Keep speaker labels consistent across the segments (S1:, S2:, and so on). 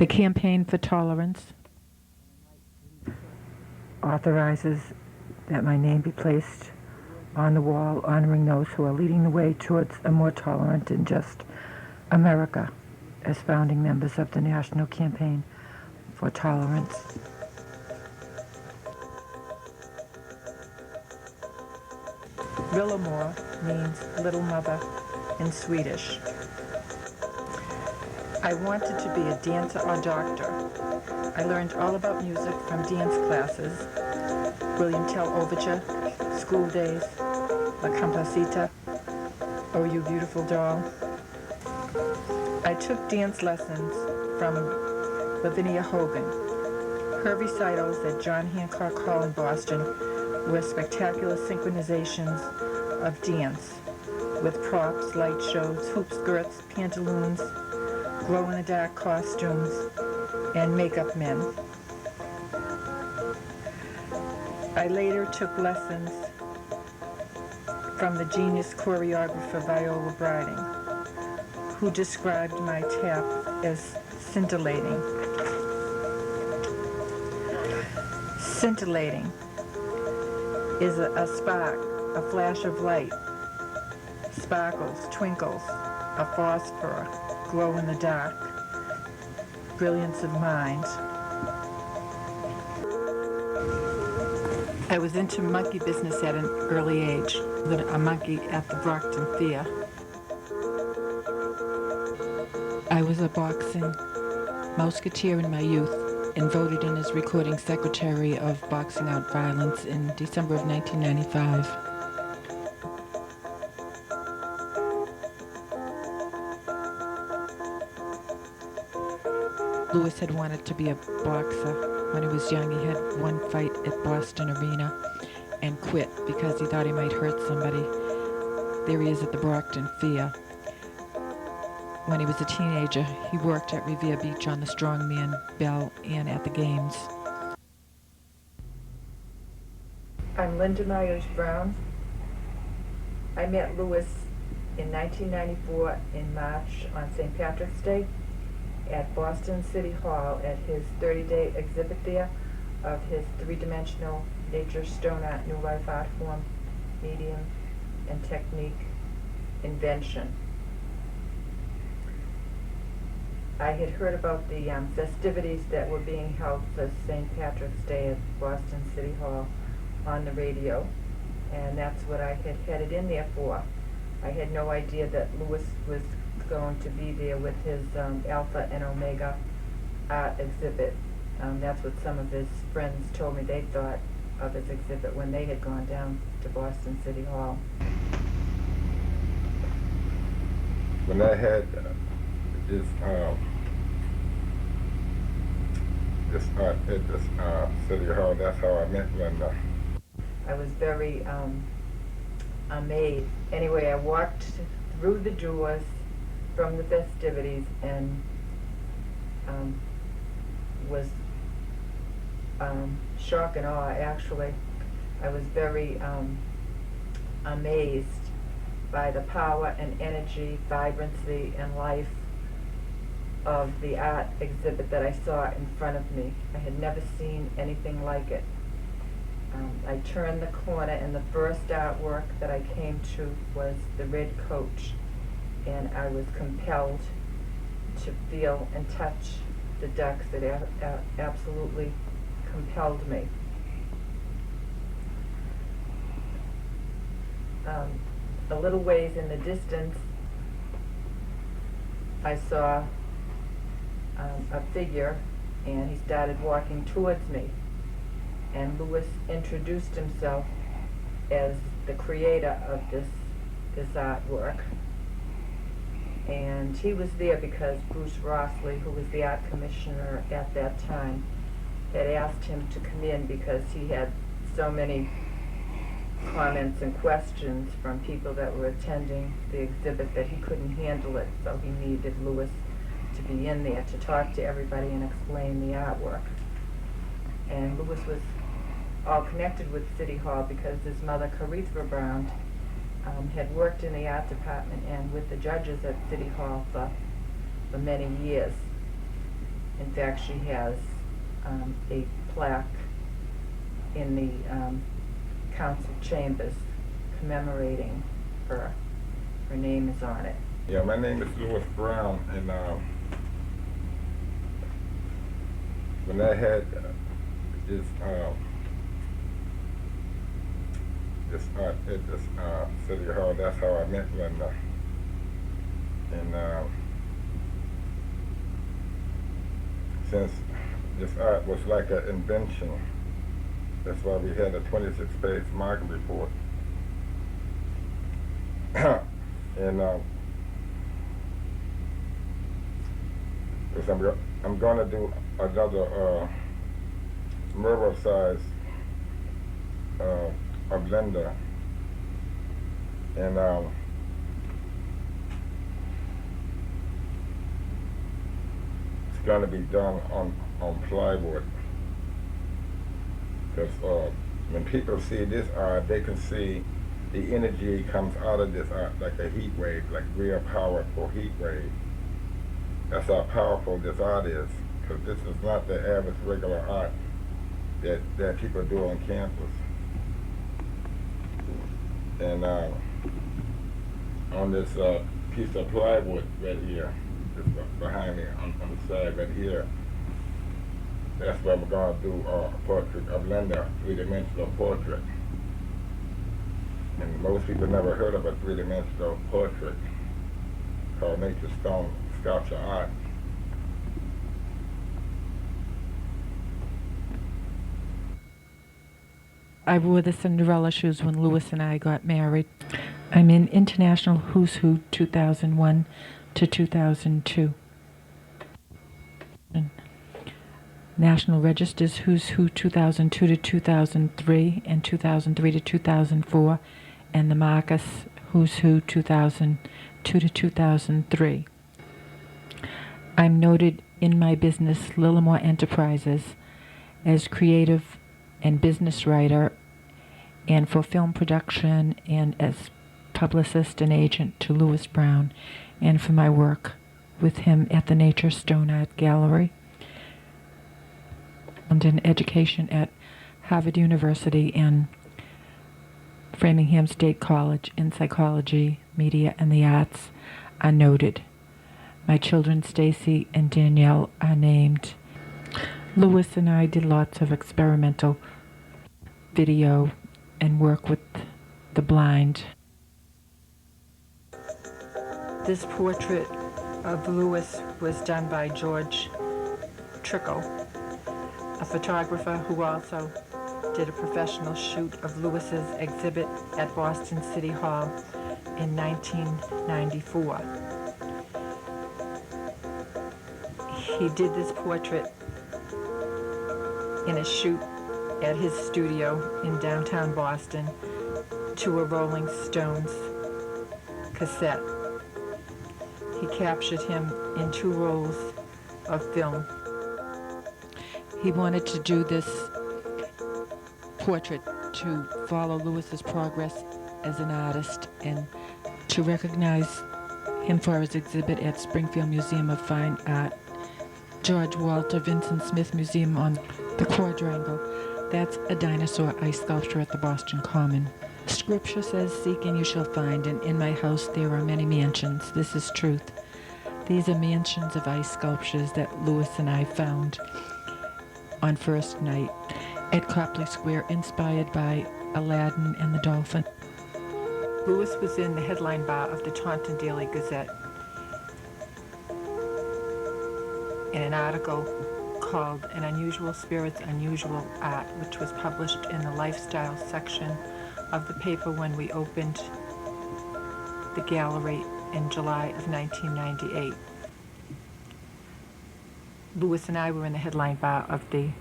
S1: The Campaign for Tolerance
S2: authorizes that my name be placed on the wall honoring those who are leading the way towards a more tolerant and just America as founding members of the National Campaign for Tolerance. Villamor means little mother in Swedish. I wanted to be a dancer or doctor. I learned all about music from dance classes, William Tell Overture, School Days, La Compasita, Oh You Beautiful Doll. I took dance lessons from Lavinia Hogan. Her recitals at John Hancock Hall in Boston were spectacular synchronizations of dance with props, light shows, hoop skirts, pantaloons, glow-in-the-dark costumes, and makeup men. I later took lessons from the genius choreographer Viola Briding, who described my tap as scintillating. Scintillating is a spark, a flash of light, sparkles, twinkles, a phosphor, glow in the dark, brilliance of mind. I was into monkey business at an early age, with a monkey at the Brockton Fair. I was a boxing mouseketeer in my youth and voted in as recording secretary of Boxing Out Violence in December of 1995. Lewis had wanted to be a boxer when he was young. He had one fight at Boston Arena and quit because he thought he might hurt somebody. There he is at the Brockton Fair. When he was a teenager, he worked at Revere Beach on the Strongman Bell and at the games. I'm Linda Myers Brown. I met Lewis in 1994 in March on St. Patrick's Day at Boston City Hall at his 30-day exhibit there of his three-dimensional nature stone art new life art form, medium, and technique invention. I had heard about the festivities that were being held for St. Patrick's Day at Boston City Hall on the radio, and that's what I had headed in there for. I had no idea that Lewis was going to be there with his Alpha and Omega art exhibit. That's what some of his friends told me they thought of his exhibit when they had gone down to Boston City Hall.
S3: When I had this art at this City Hall, that's how I met Linda.
S2: I was very amazed. Anyway, I walked through the doors from the festivities and was shock and awe, actually. I was very amazed by the power and energy, vibrancy, and life of the art exhibit that I saw in front of me. I had never seen anything like it. I turned the corner and the first artwork that I came to was the Red Coach, and I was compelled to feel and touch the ducks. It absolutely compelled me. A little ways in the distance, I saw a figure, and he started walking towards me. And Lewis introduced himself as the creator of this artwork. And he was there because Bruce Rossley, who was the art commissioner at that time, had asked him to come in because he had so many comments and questions from people that were attending the exhibit that he couldn't handle it, so he needed Lewis to be in there to talk to everybody and explain the artwork. And Lewis was all connected with City Hall because his mother, Carithra Brown, had worked in the art department and with the judges at City Hall for many years. And In fact, she has a plaque in the council chambers commemorating her. Her name is on it.
S3: Yeah, my name is Louis Brown, and when I had this art at this City Hall, that's how I met Linda. And since this art was like an invention, that's why we had a 26-page market report. And because I'm going to do another mural size of Linda, and it's going to be done on plywood. Because when people see this art, they can see the energy comes out of this art like a heat wave, like real powerful heat wave. That's how powerful this art is, because this is not the average regular art that people do on campus. And on this piece of plywood right here, just behind me on the side right here, that's where we're going to do a portrait of Linda, three-dimensional portrait. And most people never heard of a three-dimensional portrait called nature stone sculpture art.
S1: I wore the Cinderella shoes when Louis and I got married. I'm in International Who's Who 2001 to 2002. National Register's Who's Who 2002 to 2003 and 2003 to 2004, and the Marcus Who's Who 2002 to 2003. I'm noted in my business, Lillimore Enterprises, as creative and business writer, and for film production, and as publicist and agent to Louis Brown, and for my work with him at the Nature Stone Art Gallery, and in education at Harvard University and Framingham State College in psychology, media, and the arts are noted. My children, Stacy and Danielle, are named. Louis and I did lots of experimental video and work with the blind.
S2: This portrait of Louis was done by George Trickle, a photographer who also did a professional shoot of Louis's exhibit at Boston City Hall in 1994. He did this portrait in a shoot at his studio in downtown Boston to a Rolling Stones cassette. He captured him in 2 rolls of film.
S1: He wanted to do this portrait to follow Louis's progress as an artist and to recognize him for his exhibit at Springfield Museum of Fine Art, George Walter Vincent Smith Museum on the Quadrangle. That's a dinosaur ice sculpture at the Boston Common. Scripture says, "Seek and you shall find, and in my house there are many mansions." This is truth. These are mansions of ice sculptures that Louis and I found on first night at Copley Square, inspired by Aladdin and the Dolphin.
S2: Louis was in the headline bar of the Taunton Daily Gazette in an article called "An Unusual Spirit's Unusual Art," which was published in the lifestyle section of the paper when we opened the gallery in July of 1998. Louis and I were in the headline bar of the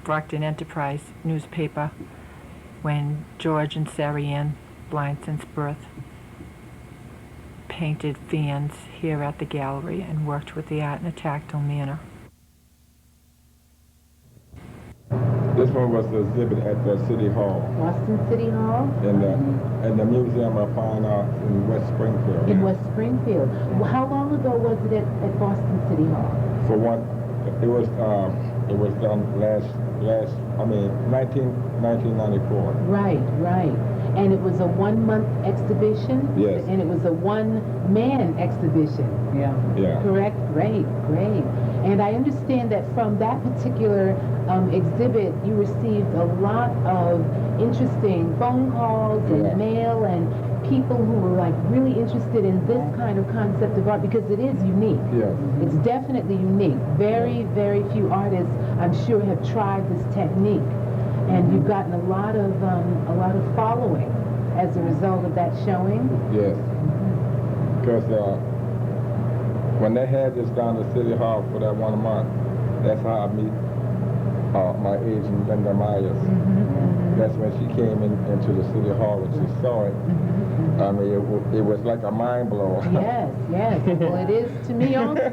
S2: Brockton Enterprise newspaper when George and Sari Ann, blind since birth, painted fans here at the gallery and worked with the art in a tactile manner.
S3: This one was the exhibit at the City Hall
S4: Boston City Hall?
S3: in the Museum of Fine Arts in West Springfield.
S4: In West Springfield. Well, how long ago was it at Boston City Hall?
S3: For one, it was done 1994.
S4: Right, right. And it was a 1-month exhibition?
S3: Yes.
S4: And it was a one-man exhibition?
S2: Yeah.
S3: Yeah.
S4: Correct? Great, great. And I understand that from that particular exhibit, you received a lot of interesting phone calls and
S3: Yeah.
S4: mail and people who were like really interested in this kind of concept of art because it is unique.
S3: Yes.
S4: It's definitely unique. Very, very few artists, I'm sure, have tried this technique. And you've gotten a lot of following as a result of that showing.
S3: Yes. Because when they had this down at City Hall for that 1 month, that's how I meet my agent, Linda Myers. That's when she came into the City Hall and she saw it. I mean, it was like a mind blower.
S4: Yes, yes. Well, it is to me also.